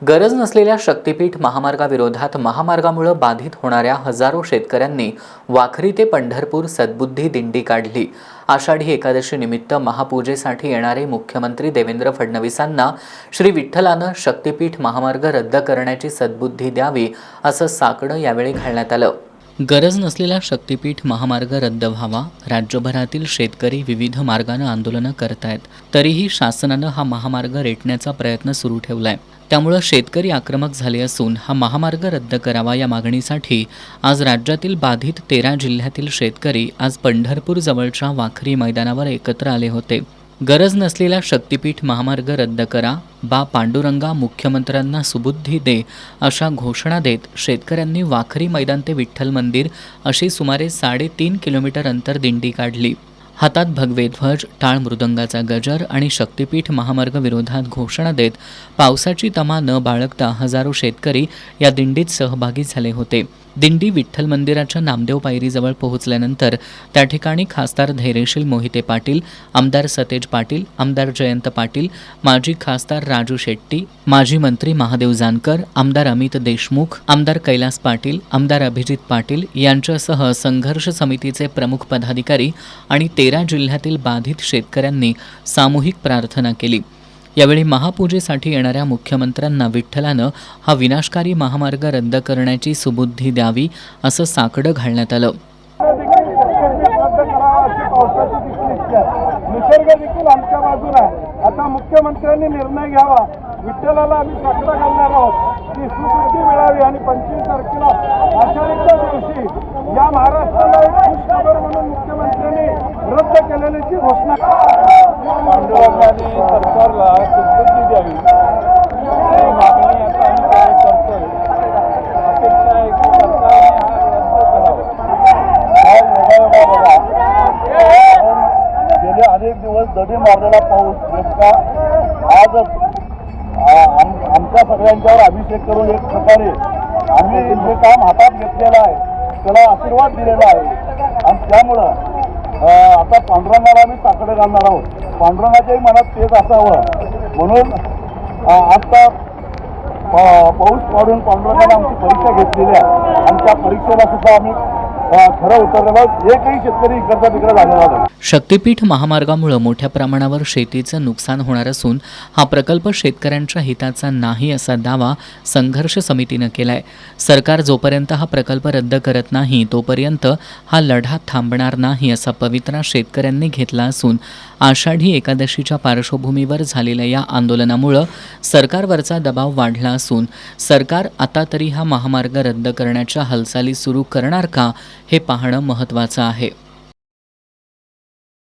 गरज नसलेल्या शक्तीपीठ महामार्गाविरोधात महामार्गामुळे बाधित होणाऱ्या हजारो शेतकऱ्यांनी वाखरी ते पंढरपूर सद्बुद्धी दिंडी काढली। आषाढी एकादशी निमित्त महापूजेसाठी येणारे मुख्यमंत्री देवेंद्र फडणवीसांना श्री विठ्ठलानं शक्तीपीठ महामार्ग रद्द करण्याची सद्बुद्धी द्यावी असं साकडं यावेळी घालण्यात आलं। गरज नसलेला शक्तीपीठ महामार्ग रद्द व्हावा। राज्यभरातील शेतकरी विविध मार्गाने आंदोलनं करतायत, तरीही शासनानं हा महामार्ग रेटण्याचा प्रयत्न सुरू ठेवलाय। त्यामुळे शेतकरी आक्रमक झाले असून हा महामार्ग रद्द करावा या मागणीसाठी आज राज्यातील बाधित 13 जिल्ह्यातील शेतकरी आज पंढरपूर जवळच्या वाखरी मैदानावर एकत्र आले होते। गरज नसलेला शक्तीपीठ महामार्ग रद्द करा, बा पांडुरंगा मुख्यमंत्र्यांना सुबुद्धी दे अशा घोषणा देत शेतकऱ्यांनी वाखरी मैदान ते विठ्ठल मंदिर अशी सुमारे 3.5 किलोमीटर अंतर दिंडी काढली। हातात भगवे ध्वज, टाळ मृदंगाचा गजर आणि शक्तीपीठ महामार्ग विरोधात घोषणा देत पावसाची तमा न बाळगता हजारो शेतकरी या दिंडीत सहभागी झाले होते। दिंडी विठ्ठल मंदिराच्या नामदेव पायरीजवळ पोहोचल्यानंतर त्या ठिकाणी खासदार धैर्यशील मोहिते पाटील, आमदार सतेज पाटील, आमदार जयंत पाटील, माजी खासदार राजू शेट्टी, माजी मंत्री महादेव जानकर, आमदार अमित देशमुख, आमदार कैलास पाटील, आमदार अभिजित पाटील यांच्यासह संघर्ष समितीचे प्रमुख पदाधिकारी आणि 13 जिल्ह्यातील बाधित शेतकऱ्यांनी सामूहिक प्रार्थना केली। यावेळी महापूजेसाठी येणाऱ्या मुख्यमंत्र्यांना विठ्ठलानं हा विनाशकारी महामार्ग रद्द करण्याची सुबुद्धी द्यावी असं साकडं घालण्यात आलं। निसर्ग देखील आमच्या बाजूला आहे। आता मुख्यमंत्र्यांनी निर्णय घ्यावा, विठ्ठलाला आम्ही साकडं घालणार आहोत की सुबुद्धी मिळावी आणि 25 तारखेला आषाढीच्या दिवशी या महाराष्ट्राला एक खुशखबर म्हणून मुख्यमंत्र्यांनी रद्द केलेल्याची घोषणा पांडुरंगाने सरकारला सुबुद्धी द्यावी ही मागणी आता आम्ही करतोय। अपेक्षा आहे की सरकारने हा रद्द करावा। गेले अनेक दिवस दडी मारलेला पाऊस नेमका आजच आमच्या सगळ्यांच्यावर अभिषेक करून एक प्रकारे आम्ही जे काम हातात घेतलेलं आहे त्याला आशीर्वाद दिलेला आहे आणि त्यामुळं आता पांडुरंगाला आम्ही साकडं घालणार आहोत। पांडुरंगाच्याही मनात तेच असावं म्हणून आता पाऊस पाडून पांडुरंगाने आमची परीक्षा घेतलेली आहे आणि त्या परीक्षेला सुद्धा आम्ही खरं उतरलेलो एकही शेतकरी इकडचा तिकडे झालेला नाही। शक्तीपीठ महामार्गामुळे मोठ्या प्रमाणावर शेतीचं नुकसान होणार असून हा प्रकल्प शेतकऱ्यांच्या हिताचा नाही असा दावा संघर्ष समितीनं केलाय। सरकार जोपर्यंत हा प्रकल्प रद्द करत नाही तोपर्यंत हा लढा थांबणार नाही असा पवित्रा शेतकऱ्यांनी घेतला असून आषाढी एकादशीच्या पार्श्वभूमीवर झालेल्या या आंदोलनामुळे सरकारवरचा दबाव वाढला असून सरकार आता तरी हा महामार्ग रद्द करण्याच्या हालचाली सुरू करणार का हे पाहणं महत्त्वाचं आहे।